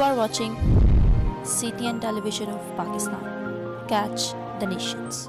are watching CTN Television of Pakistan. Catch the nations.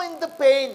in the pain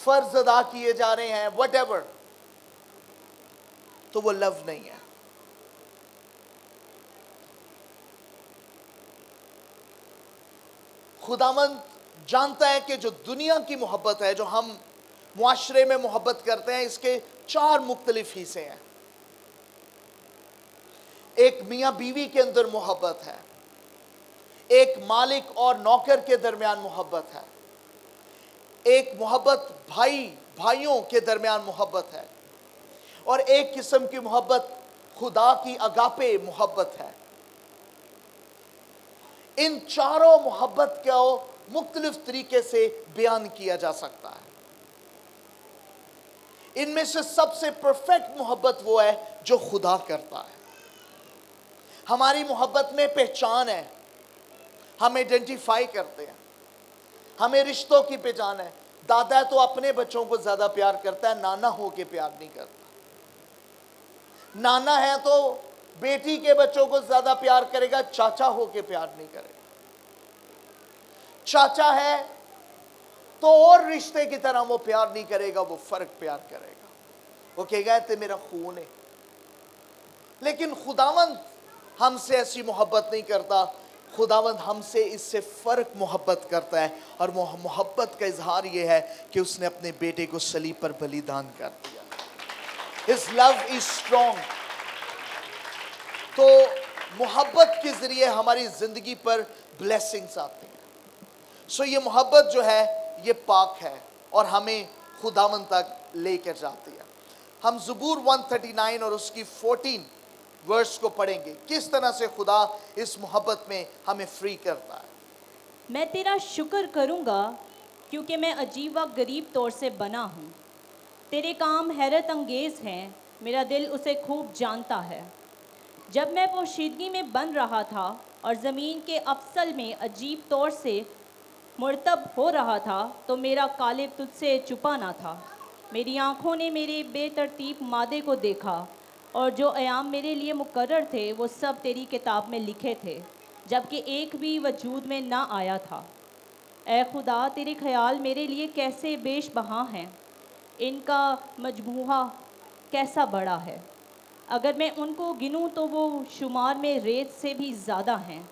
فرض ادا کیے جا رہے ہیں وٹ ایور, تو وہ لو نہیں ہے. خداوند جانتا ہے کہ جو دنیا کی محبت ہے, جو ہم معاشرے میں محبت کرتے ہیں, اس کے 4 مختلف حصے ہیں. ایک میاں بیوی کے اندر محبت ہے, ایک مالک اور نوکر کے درمیان محبت ہے, ایک محبت بھائیوں کے درمیان محبت ہے, اور ایک قسم کی محبت خدا کی اگاپے محبت ہے. ان چاروں محبت کو مختلف طریقے سے بیان کیا جا سکتا ہے. ان میں سے سب سے پرفیکٹ محبت وہ ہے جو خدا کرتا ہے. ہماری محبت میں پہچان ہے, ہم آئیڈینٹیفائی کرتے ہیں, ہمیں رشتوں کی پہچان ہے. دادا تو اپنے بچوں کو زیادہ پیار کرتا ہے, نانا ہو کے پیار نہیں کرتا. نانا ہے تو بیٹی کے بچوں کو زیادہ پیار کرے گا, چاچا ہو کے پیار نہیں کرے گا. چاچا ہے تو اور رشتے کی طرح وہ پیار نہیں کرے گا, وہ فرق پیار کرے گا, وہ کہے گا تے میرا خون ہے. لیکن خداوند ہم سے ایسی محبت نہیں کرتا. خداوند ہم سے اس سے فرق محبت کرتا ہے, اور وہ محبت کا اظہار یہ ہے کہ اس نے اپنے بیٹے کو صلیب پر بلیدان کر دیا. His love is strong. تو محبت کے ذریعے ہماری زندگی پر بلیسنگز آتی ہیں. سو یہ محبت جو ہے یہ پاک ہے اور ہمیں خداوند تک لے کر جاتی ہے. ہم زبور 139 اور اس کی 14 ورس کو پڑھیں گے, کس طرح سے خدا اس محبت میں ہمیں فری کرتا ہے. میں تیرا شکر کروں گا کیونکہ میں عجیب و غریب طور سے بنا ہوں. تیرے کام حیرت انگیز ہیں, میرا دل اسے خوب جانتا ہے. جب میں پوشیدگی میں بن رہا تھا اور زمین کے افصل میں عجیب طور سے مرتب ہو رہا تھا, تو میرا قالب تجھ سے چھپا نہ تھا. میری آنکھوں نے میرے بے ترتیب مادے کو دیکھا, اور جو ایام میرے لیے مقرر تھے وہ سب تیری کتاب میں لکھے تھے, جبکہ ایک بھی وجود میں نہ آیا تھا. اے خدا, تیرے خیال میرے لیے کیسے بیش بہا ہیں, ان کا مجموعہ کیسا بڑا ہے. اگر میں ان کو گنوں تو وہ شمار میں ریت سے بھی زیادہ ہیں.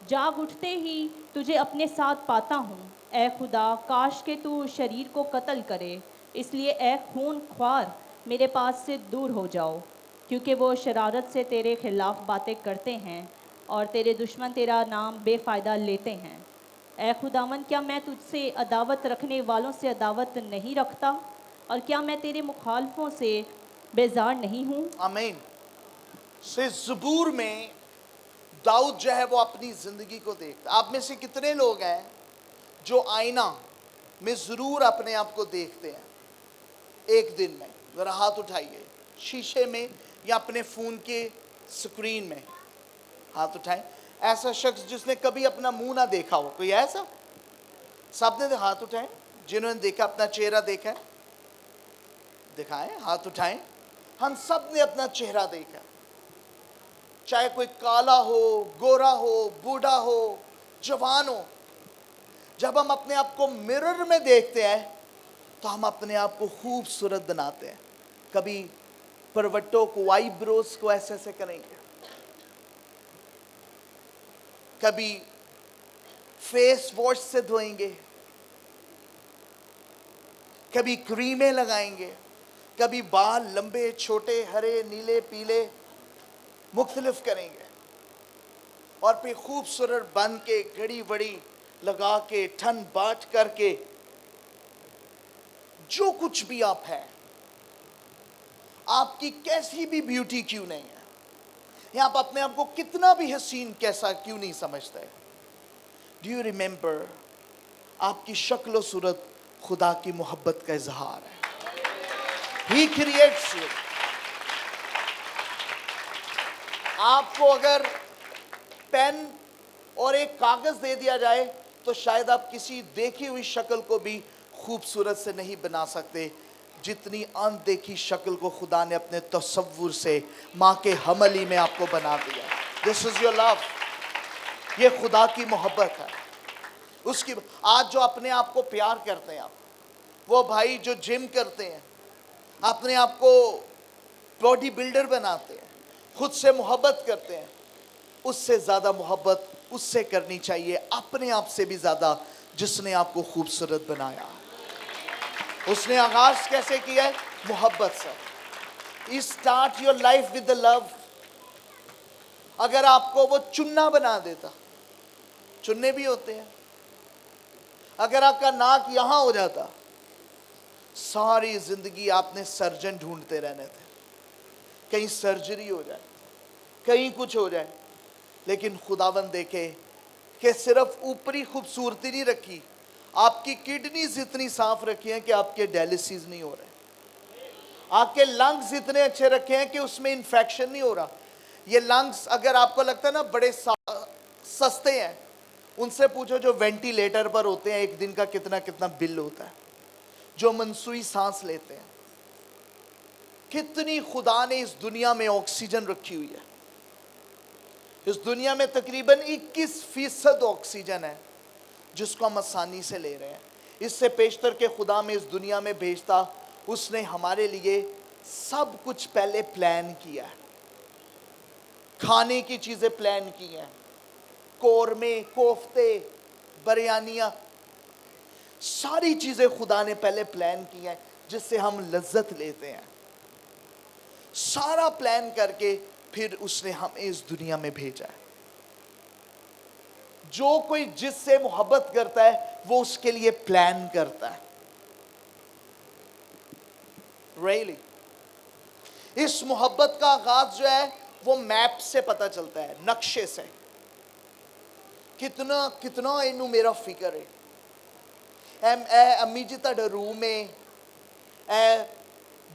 جاگ اٹھتے ہی تجھے اپنے ساتھ پاتا ہوں. اے خدا, کاش کہ تو شریر کو قتل کرے, اس لیے اے خون خوار میرے پاس سے دور ہو جاؤ, کیونکہ وہ شرارت سے تیرے خلاف باتیں کرتے ہیں اور تیرے دشمن تیرا نام بے فائدہ لیتے ہیں. اے خداوند, کیا میں تجھ سے عداوت رکھنے والوں سے عداوت نہیں رکھتا, اور کیا میں تیرے مخالفوں سے بیزار نہیں ہوں؟ آمین. سے زبور میں داؤد جو ہے وہ اپنی زندگی کو دیکھتا. آپ میں سے کتنے لوگ ہیں جو آئینہ میں ضرور اپنے آپ کو دیکھتے ہیں ایک دن میں؟ ذرا ہاتھ اٹھائیے. شیشے میں یا اپنے فون کے سکرین میں ہاتھ اٹھائیں. ایسا شخص جس نے کبھی اپنا منہ نہ دیکھا ہو, کوئی ایسا؟ سب نے ہاتھ اٹھائیں. جنہوں نے دیکھا, اپنا چہرہ دیکھا ہے, دکھائیں, ہاتھ اٹھائیں. ہم سب نے اپنا چہرہ دیکھا, چاہے کوئی کالا ہو, گورا ہو, بوڑھا ہو, جوان ہو. جب ہم اپنے آپ کو مرر میں دیکھتے ہیں تو ہم اپنے آپ کو خوبصورت بناتے ہیں. کبھی پروٹوں کو, آئی بروز کو ایسے ایسے کریں گے, کبھی فیس واش سے دھوئیں گے, کبھی کریمیں لگائیں گے, کبھی بال لمبے چھوٹے ہرے نیلے پیلے مختلف کریں گے, اور پھر خوبصورت بن کے گھڑی وڑی لگا کے ٹھن باٹ کر کے جو کچھ بھی آپ ہیں, آپ کی کیسی بھی بیوٹی کیوں نہیں ہے, یا آپ اپنے آپ کو کتنا بھی حسین کیسا کیوں نہیں سمجھتے, ڈو یو ریممبر آپ کی شکل و صورت خدا کی محبت کا اظہار ہے. He creates you. آپ کو اگر پین اور ایک کاغذ دے دیا جائے تو شاید آپ کسی دیکھی ہوئی شکل کو بھی خوبصورت سے نہیں بنا سکتے جتنی ان دیکھی شکل کو خدا نے اپنے تصور سے ماں کے حمل میں آپ کو بنا دیا. This is your love. یہ خدا کی محبت ہے. اس کی آج جو اپنے آپ کو پیار کرتے ہیں, آپ وہ بھائی جو جم کرتے ہیں, اپنے آپ کو باڈی بلڈر بناتے ہیں, خود سے محبت کرتے ہیں, اس سے زیادہ محبت اس سے کرنی چاہیے اپنے آپ سے بھی زیادہ جس نے آپ کو خوبصورت بنایا. اس نے آغاز کیسے کیا ہے؟ محبت سے. Start your life with the love. اگر آپ کو وہ چننا بنا دیتا, چننے بھی ہوتے ہیں, اگر آپ کا ناک یہاں ہو جاتا, ساری زندگی آپ نے سرجن ڈھونڈتے رہنے تھے, کہیں سرجری ہو جائے, کہیں کچھ ہو جائے. لیکن خداوند دیکھے کہ صرف اوپری خوبصورتی نہیں رکھی, آپ کی کڈنیز اتنی صاف رکھی ہیں کہ آپ کے ڈائلسس نہیں ہو رہے, آپ کے لنگز اتنے اچھے رکھے ہیں کہ اس میں انفیکشن نہیں ہو رہا. یہ لنگز اگر آپ کو لگتا ہے نا بڑے سستے ہیں, ان سے پوچھو جو وینٹیلیٹر پر ہوتے ہیں ایک دن کا کتنا کتنا بل ہوتا ہے, جو منسوئی سانس لیتے ہیں. کتنی خدا نے اس دنیا میں آکسیجن رکھی ہوئی ہے. اس دنیا میں تقریباً 21% آکسیجن ہے جس کو ہم آسانی سے لے رہے ہیں. اس سے پیشتر کے خدا میں اس دنیا میں بھیجتا, اس نے ہمارے لیے سب کچھ پہلے پلان کیا ہے. کھانے کی چیزیں پلان کی ہیں, قورمے, کوفتے, بریانیاں, ساری چیزیں خدا نے پہلے پلان کی ہیں جس سے ہم لذت لیتے ہیں. سارا پلان کر کے پھر اس نے ہمیں اس دنیا میں بھیجا ہے. جو کوئی جس سے محبت کرتا ہے وہ اس کے لیے پلان کرتا ہے. ریئلی اس محبت کا آغاز جو ہے وہ میپ سے پتہ چلتا ہے, نقشے سے. کتنا کتنا اینو میرا فکر ہے. اے امی جی تہاڈا روم ہے, اے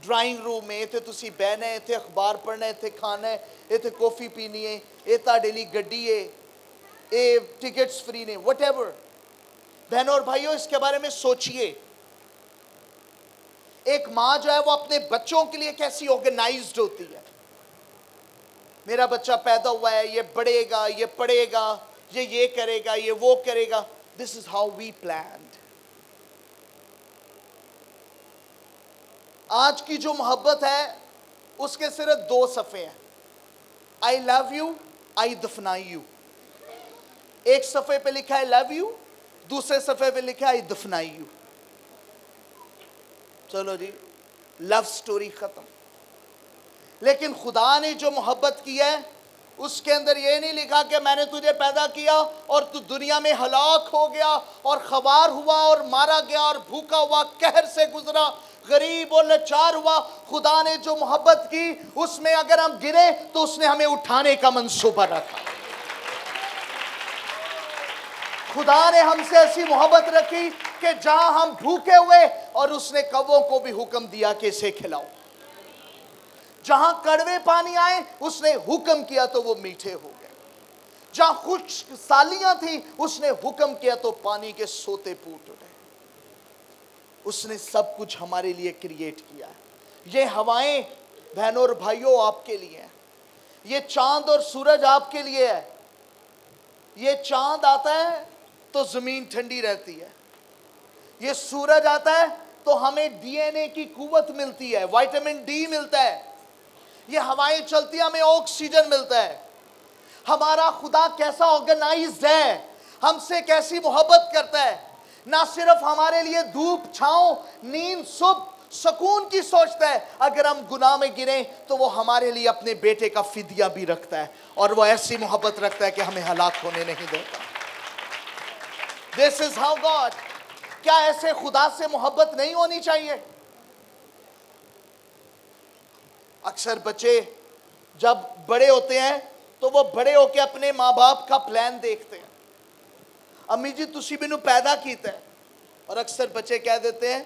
ڈرائنگ روم ہے, اتنے تسی بہنا ہے, اتنے اخبار پڑھنا ہے, اتنے کھانا ہے, اتنے کافی پینی ہے, یہ تہاڈے لیے گڈی ہے, یہ ٹکٹس فری نے, وٹ ایور. بہنوں اور بھائیوں اس کے بارے میں سوچئے. ایک ماں جو ہے وہ اپنے بچوں کے لیے کیسی آرگنائزڈ ہوتی ہے. میرا بچہ پیدا ہوا ہے, یہ بڑھے گا, یہ پڑھے گا, یہ کرے گا, یہ وہ کرے گا. This is how we planned. آج کی جو محبت ہے اس کے صرف 2 صفحے ہیں. I love you, I دفنائی you. ایک صفحے پہ لکھا ہے love you, دوسرے صفحے پہ لکھا ہے I دفنائی you. چلو جی, لو سٹوری ختم. لیکن خدا نے جو محبت کی ہے اس کے اندر یہ نہیں لکھا کہ میں نے تجھے پیدا کیا اور تو دنیا میں ہلاک ہو گیا اور خوار ہوا اور مارا گیا اور بھوکا ہوا, قہر سے گزرا, غریب اور لاچار ہوا. خدا نے جو محبت کی اس میں اگر ہم گرے تو اس نے ہمیں اٹھانے کا منصوبہ رکھا. خدا نے ہم سے ایسی محبت رکھی کہ جہاں ہم بھوکے ہوئے اور اس نے کووں کو بھی حکم دیا کہ اسے کھلاؤ. جہاں کڑوے پانی آئے اس نے حکم کیا تو وہ میٹھے ہو گئے. جہاں خشک سالیاں تھیں اس نے حکم کیا تو پانی کے سوتے پھوٹ اٹھے. اس نے سب کچھ ہمارے لیے کریٹ کیا ہے. یہ ہوائیں بہنوں اور بھائیوں آپ کے لیے ہیں. یہ چاند اور سورج آپ کے لیے ہے. یہ چاند آتا ہے تو زمین ٹھنڈی رہتی ہے. یہ سورج آتا ہے تو ہمیں ڈی این اے کی قوت ملتی ہے, وائٹامن ڈی ملتا ہے. یہ ہوائیں چلتی ہیں ہمیں آکسیجن ملتا ہے. ہمارا خدا کیسا آرگنائزڈ ہے, ہم سے کیسی محبت کرتا ہے. نہ صرف ہمارے لیے دھوپ, چھاؤں, نیند, صبح, سکون کی سوچتا ہے. اگر ہم گناہ میں گریں تو وہ ہمارے لیے اپنے بیٹے کا فدیہ بھی رکھتا ہے, اور وہ ایسی محبت رکھتا ہے کہ ہمیں ہلاک ہونے نہیں دیتا. This is how God. کیا ایسے خدا سے محبت نہیں ہونی چاہیے؟ اکثر بچے جب بڑے ہوتے ہیں تو وہ بڑے ہو کے اپنے ماں باپ کا پلان دیکھتے ہیں. امی جی تسی مینوں پیدا کیتا ہے, اور اکثر بچے کہہ دیتے ہیں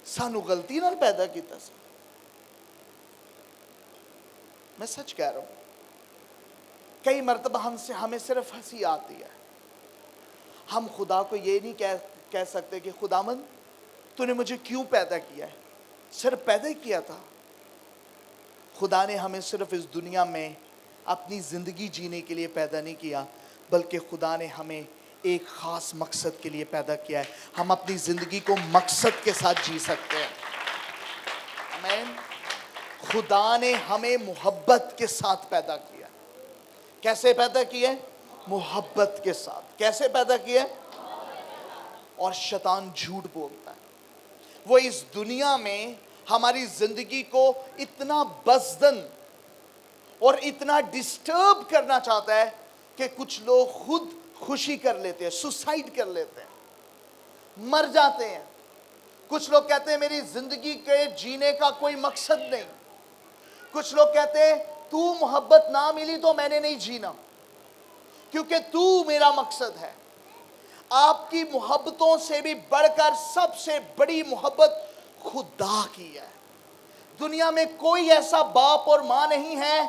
سانو غلطی نال پیدا کیتا سی. میں سچ کہہ رہا ہوں, کئی مرتبہ ہمیں صرف ہنسی آتی ہے. ہم خدا کو یہ نہیں کہہ سکتے کہ خداوند تو نے مجھے کیوں پیدا کیا ہے, صرف پیدا ہی کیا تھا. خدا نے ہمیں صرف اس دنیا میں اپنی زندگی جینے کے لیے پیدا نہیں کیا, بلکہ خدا نے ہمیں ایک خاص مقصد کے لیے پیدا کیا ہے. ہم اپنی زندگی کو مقصد کے ساتھ جی سکتے ہیں. آمین. خدا نے ہمیں محبت کے ساتھ پیدا کیا. کیسے پیدا کیا ہے؟ محبت کے ساتھ. کیسے پیدا کیا ہے؟ اور شیطان جھوٹ بولتا ہے. وہ اس دنیا میں ہماری زندگی کو اتنا بزدل اور اتنا ڈسٹرب کرنا چاہتا ہے کہ کچھ لوگ خود خوشی کر لیتے ہیں, سوسائڈ کر لیتے ہیں, مر جاتے ہیں. کچھ لوگ کہتے ہیں میری زندگی کے جینے کا کوئی مقصد نہیں. کچھ لوگ کہتے ہیں تو محبت نہ ملی تو میں نے نہیں جینا, کیونکہ تو میرا مقصد ہے. آپ کی محبتوں سے بھی بڑھ کر سب سے بڑی محبت خدا کی ہے. دنیا میں کوئی ایسا باپ اور ماں نہیں ہے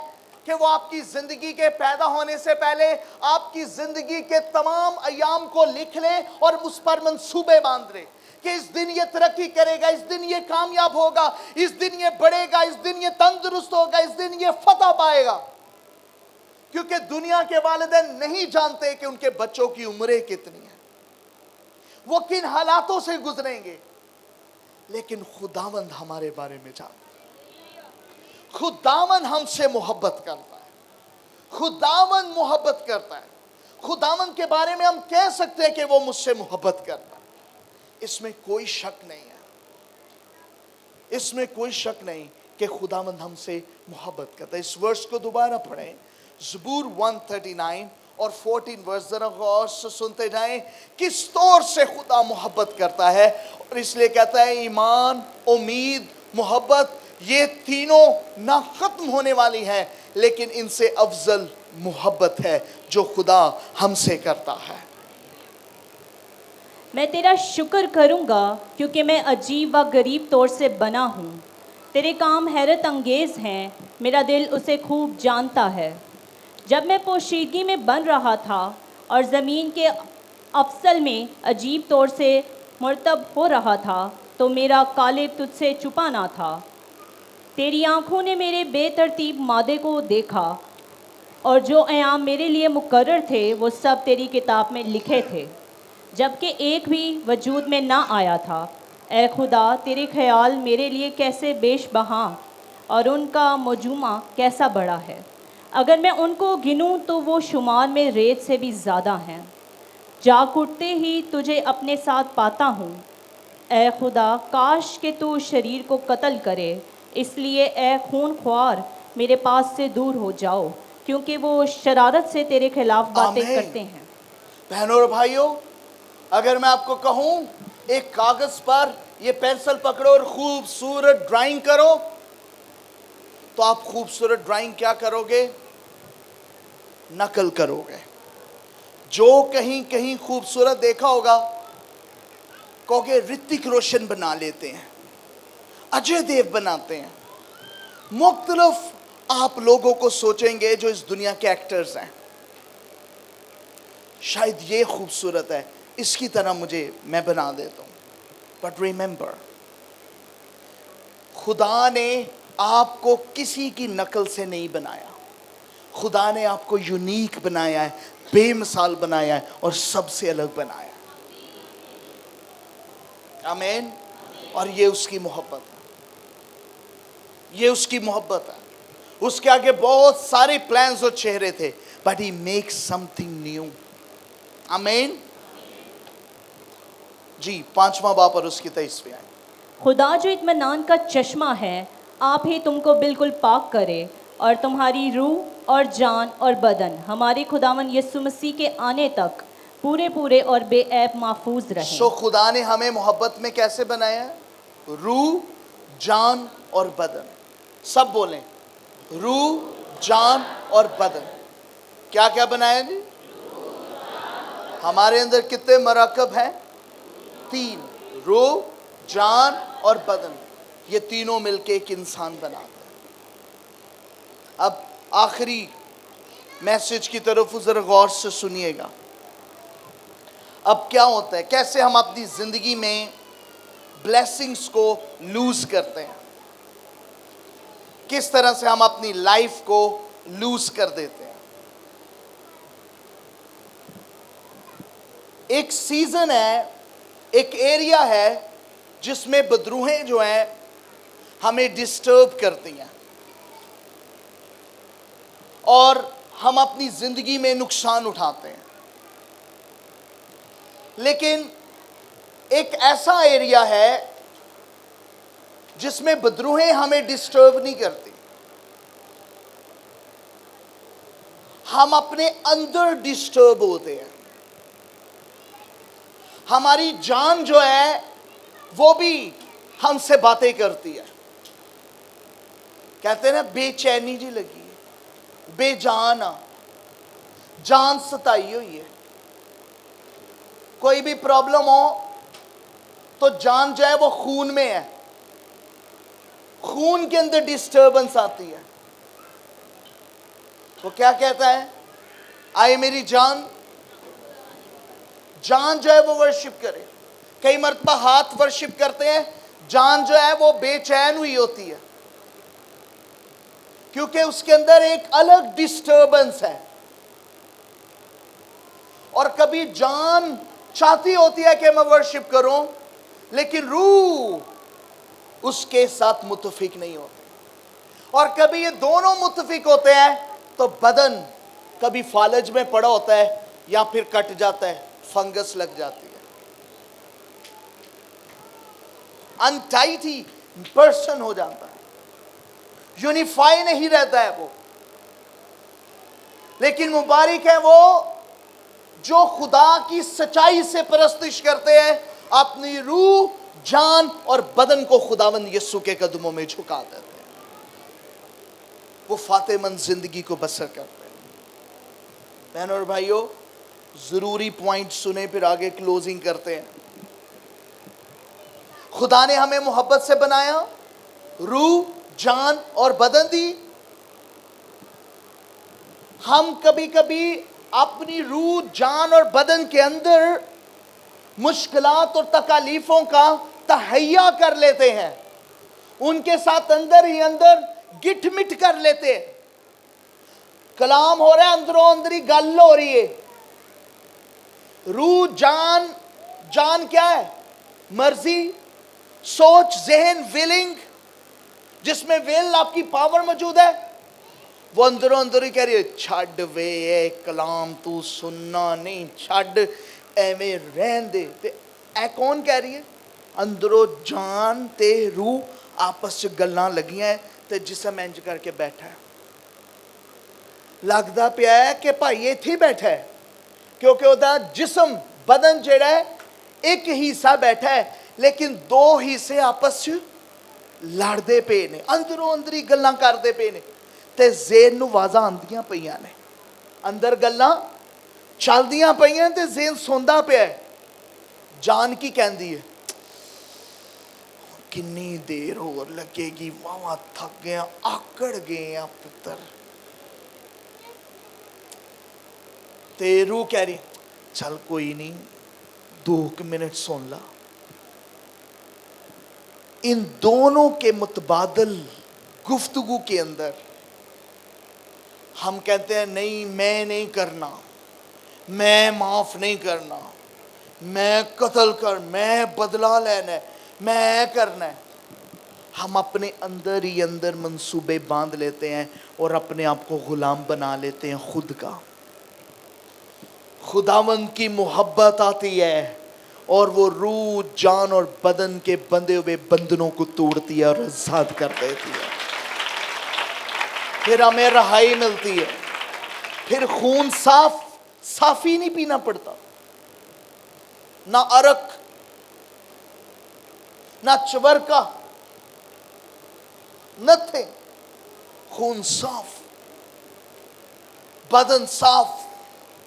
کہ وہ آپ کی زندگی کے پیدا ہونے سے پہلے آپ کی زندگی کے تمام ایام کو لکھ لے اور اس پر منصوبے باندھ لے کہ اس دن یہ ترقی کرے گا, اس دن یہ کامیاب ہوگا, اس دن یہ بڑھے گا, اس دن یہ تندرست ہوگا, اس دن یہ فتح پائے گا. کیونکہ دنیا کے والدین نہیں جانتے کہ ان کے بچوں کی عمریں کتنی ہیں, وہ کن حالاتوں سے گزریں گے. لیکن خداوند ہمارے بارے میں جانتا ہے. خداوند ہم سے محبت کرتا ہے. خداوند محبت کرتا ہے. خداوند کے بارے میں ہم کہہ سکتے ہیں کہ وہ مجھ سے محبت کرتا ہے. اس میں کوئی شک نہیں ہے. اس میں کوئی شک نہیں کہ خداوند ہم سے محبت کرتا ہے. اس ورس کو دوبارہ پڑھیں, زبور 139 اور 14 ورس ذرا غور سے سنتے جائیں. کس طور سے خدا محبت کرتا ہے, اور اس لیے کہتا ہے ایمان, امید, محبت, یہ تینوں نہ ختم ہونے والی ہیں, لیکن ان سے افضل محبت ہے جو خدا ہم سے کرتا ہے. میں تیرا شکر کروں گا کیونکہ میں عجیب و غریب طور سے بنا ہوں. تیرے کام حیرت انگیز ہیں, میرا دل اسے خوب جانتا ہے. جب میں پوشیدگی میں بن رہا تھا اور زمین کے افضل میں عجیب طور سے مرتب ہو رہا تھا تو میرا قالب تجھ سے چھپا نہ تھا. تیری آنکھوں نے میرے بے ترتیب مادے کو دیکھا, اور جو ایام میرے لیے مقرر تھے وہ سب تیری کتاب میں لکھے تھے, جبکہ ایک بھی وجود میں نہ آیا تھا. اے خدا, تیرے خیال میرے لیے کیسے بیش بہا اور ان کا مجموعہ کیسا بڑا ہے. اگر میں ان کو گنوں تو وہ شمار میں ریت سے بھی زیادہ ہیں. جاگ اٹھتے ہی تجھے اپنے ساتھ پاتا ہوں. اے خدا, کاش کہ تو شریر کو قتل کرے, اس لیے اے خون خوار میرے پاس سے دور ہو جاؤ, کیونکہ وہ شرارت سے تیرے خلاف باتیں آمین. کرتے ہیں. بہنوں اور بھائیوں, اگر میں آپ کو کہوں ایک کاغذ پر یہ پینسل پکڑو اور خوبصورت ڈرائنگ کرو, تو آپ خوبصورت ڈرائنگ کیا کرو گے؟ نقل کرو گے. جو کہیں کہیں خوبصورت دیکھا ہوگا کہو گے رتک روشن بنا لیتے ہیں, اجے دیو بناتے ہیں. مختلف آپ لوگوں کو سوچیں گے جو اس دنیا کے ایکٹرز ہیں, شاید یہ خوبصورت ہے, اس کی طرح میں بنا دیتا ہوں. بٹ ریممبر, خدا نے آپ کو کسی کی نقل سے نہیں بنایا. خدا نے آپ کو یونیک بنایا ہے, بے مثال بنایا ہے, اور سب سے الگ بنایا ہے. آمین. اور یہ اس کی محبت ہے. یہ اس کی محبت ہے. اس کے آگے بہت سارے پلانز اور چہرے تھے, but he makes some thing new. آمین. جی 5واں باب اور اس کی 23ویں آیت. خدا جو اطمینان کا چشمہ ہے, آپ ہی تم کو بالکل پاک کرے, اور تمہاری روح اور جان اور بدن ہمارے خداوند یسوع مسیح کے آنے تک پورے پورے اور بے عیب محفوظ رہیں. سو خدا نے ہمیں محبت میں کیسے بنایا ہے؟ روح, جان اور بدن. سب بولیں, روح, جان اور بدن. کیا کیا بنایا جی؟ ہمارے اندر کتنے مراکب ہیں؟ 3. روح, جان اور بدن. یہ تینوں مل کے ایک انسان بناتے ہیں. اب آخری میسج کی طرف ذرا غور سے سنیے گا. اب کیا ہوتا ہے, کیسے ہم اپنی زندگی میں بلیسنگز کو لوز کرتے ہیں, کس طرح سے ہم اپنی لائف کو لوز کر دیتے ہیں. ایک سیزن ہے، ایک ایریا ہے جس میں بدروہیں جو ہیں ہمیں ڈسٹرب کرتی ہیں اور ہم اپنی زندگی میں نقصان اٹھاتے ہیں. لیکن ایک ایسا ایریا ہے جس میں بدروہیں ہمیں ڈسٹرب نہیں کرتی. ہم اپنے اندر ڈسٹرب ہوتے ہیں. ہماری جان جو ہے وہ بھی ہم سے باتیں کرتی ہے. کہتے ہیں نا بے چینی جی لگی ہے، بے جان جان ستائی ہوئی ہے. کوئی بھی پرابلم ہو تو جان جو ہے وہ خون میں ہے، خون کے اندر ڈسٹربنس آتی ہے. وہ کیا کہتا ہے؟ آئے میری جان، جان جو ہے وہ ورشپ کرے. کئی مرتبہ ہاتھ ورشپ کرتے ہیں، جان جو ہے وہ بے چین ہوئی ہوتی ہے کیونکہ اس کے اندر ایک الگ ڈسٹربنس ہے. اور کبھی جان چاہتی ہوتی ہے کہ میں ورشپ کروں، لیکن روح اس کے ساتھ متفق نہیں ہوتی. اور کبھی یہ دونوں متفق ہوتے ہیں تو بدن کبھی فالج میں پڑا ہوتا ہے یا پھر کٹ جاتا ہے، فنگس لگ جاتی ہے، انٹائٹ ہی پرسن ہو جاتا ہے، یونیفائی نہیں رہتا ہے وہ. لیکن مبارک ہے وہ جو خدا کی سچائی سے پرستش کرتے ہیں، اپنی روح، جان اور بدن کو خداوند یسوع کے قدموں میں جھکا دیتے ہیں. وہ فاتح مند زندگی کو بسر کرتے ہیں. بہنوں اور بھائیوں، ضروری پوائنٹ سنیں پھر آگے کلوزنگ کرتے ہیں. خدا نے ہمیں محبت سے بنایا، روح، جان اور بدن دی. ہم کبھی کبھی اپنی روح، جان اور بدن کے اندر مشکلات اور تکالیفوں کا تہیہ کر لیتے ہیں، ان کے ساتھ اندر ہی اندر گٹ مٹ کر لیتے ہیں. کلام ہو رہا ہے، اندروں اندری گل ہو رہی ہے. روح، جان، جان کیا ہے؟ مرضی، سوچ، ذہن، ویلنگ، جس میں ویل آپ کی پاور موجود ہے. وہ اندروں اندر ہی کہہ رہی ہے چھڈ وے اے کلام تو سننا نہیں، چھڈ ایویں رہن دے. اے کون کہہ رہی ہے؟ اندروں جان تے روح آپس چ گلاں لگیاں ہیں تے جسم انج کر کے بیٹھا ہے. لگدا پیا ہے کہ بھائی ایتھے ہی بیٹھا ہے، کیونکہ وہ جسم بدن جڑا ہے ایک حصہ بیٹھا ہے لیکن دو حصے آپس چ لڑدے پے نے، اندروں اندری گلاں کردے پے نے تے ذہن نو واضح آندیاں پیاں نے. اندر گلاں چلدیاں پیاں تے ذہن سوندا پیا ہے. جان کی کہندی ہے کنی دیر اور لگے گی، واہ تھک گیا، آکڑ گئے ہیں پتر. تے روح کہہ رہی چل کوئی نہیں 2 منٹ سن لا. ان دونوں کے متبادل گفتگو کے اندر ہم کہتے ہیں نہیں، میں نہیں کرنا، میں معاف نہیں کرنا، میں قتل کر، میں بدلہ لینا ہے، میں کرنا ہے. ہم اپنے اندر ہی اندر منصوبے باندھ لیتے ہیں اور اپنے آپ کو غلام بنا لیتے ہیں خود کا. خداوند کی محبت آتی ہے اور وہ روح، جان اور بدن کے بندھے ہوئے بندھنوں کو توڑتی ہے اور آزاد کر دیتی ہے. پھر ہمیں رہائی ملتی ہے. پھر خون صافی نہیں پینا پڑتا، نہ عرق، نہ چورکا، نتھنگ. خون صاف، بدن صاف،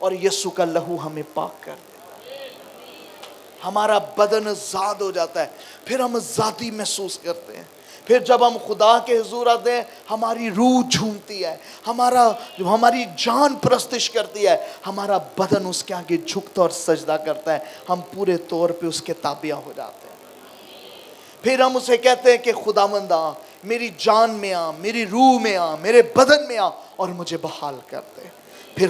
اور یسوع کا لہو ہمیں پاک کر دیتا ہے. ہمارا بدن آزاد ہو جاتا ہے. پھر ہم آزادی محسوس کرتے ہیں. پھر جب ہم خدا کے حضور آتے ہیں ہماری روح جھومتی ہے، ہماری جان پرستش کرتی ہے، ہمارا بدن اس کے آگے جھکتا اور سجدہ کرتا ہے. ہم پورے طور پہ اس کے تابع ہو جاتے ہیں. پھر ہم اسے کہتے ہیں کہ خداوند آ، میری جان میں آ، میری روح میں آ، میرے بدن میں آ اور مجھے بحال کر دے. پھر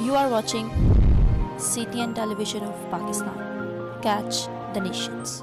You are watching CTN Television of Pakistan. Catch the Nations.